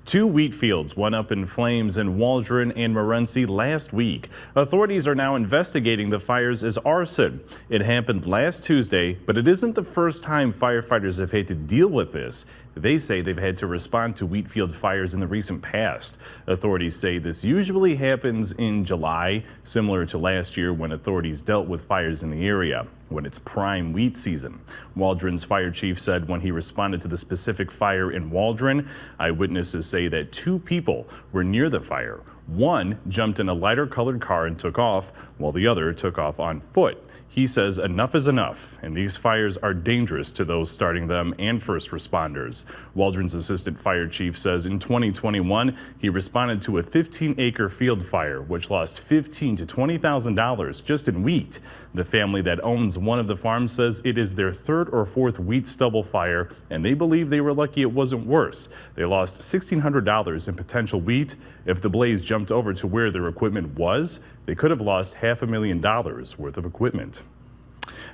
Two wheat fields went up in flames in Waldron and Morenci last week. Authorities are now investigating the fires as arson. It happened last Tuesday, but it isn't the first time firefighters have had to deal with this. They say they've had to respond to wheat field fires in the recent past. Authorities say this usually happens in July, similar to last year when authorities dealt with fires in the area when it's prime wheat season. Waldron's fire chief said when he responded to the specific fire in Waldron, eyewitnesses say that two people were near the fire. One jumped in a lighter colored car and took off, while the other took off on foot. He says enough is enough, and these fires are dangerous to those starting them and first responders. Waldron's assistant fire chief says in 2021, he responded to a 15-acre field fire, which lost $15,000 to $20,000 just in wheat. The family that owns one of the farms says it is their third or fourth wheat stubble fire, and they believe they were lucky it wasn't worse. They lost $1,600 in potential wheat. If the blaze jumped over to where their equipment was, they could have lost $500,000 worth of equipment.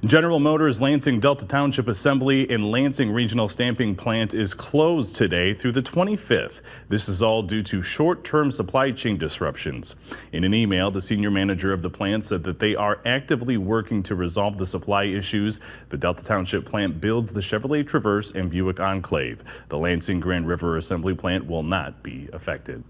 General Motors Lansing Delta Township Assembly and Lansing Regional Stamping Plant is closed today through the 25th. This is all due to short-term supply chain disruptions. In an email, the senior manager of the plant said that they are actively working to resolve the supply issues. The Delta Township plant builds the Chevrolet Traverse and Buick Enclave. The Lansing Grand River Assembly Plant will not be affected.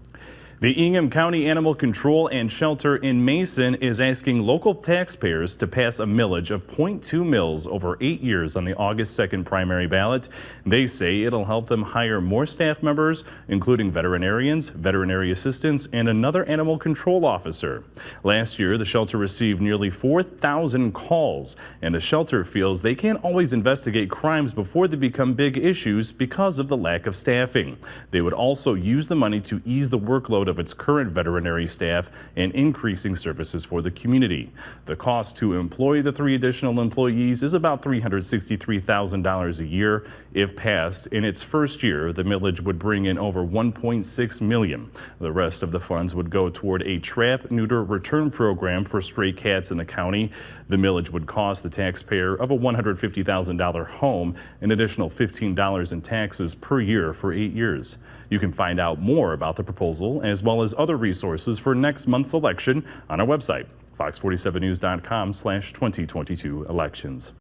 The Ingham County Animal Control and Shelter in Mason is asking local taxpayers to pass a millage of 0.2 mils over 8 years on the August 2nd primary ballot. They say it'll help them hire more staff members, including veterinarians, veterinary assistants, and another animal control officer. Last year, the shelter received nearly 4,000 calls, and the shelter feels they can't always investigate crimes before they become big issues because of the lack of staffing. They would also use the money to ease the workload of its current veterinary staff and increasing services for the community. The cost to employ the 3 additional employees is about $363,000 a year. If passed, in its first year, the millage would bring in over $1.6 million. The rest of the funds would go toward a trap, neuter, return program for stray cats in the county. The millage would cost the taxpayer of a $150,000 home an additional $15 in taxes per year for 8 years. You can find out more about the proposal as well as other resources for next month's election on our website, fox47news.com/2022 elections.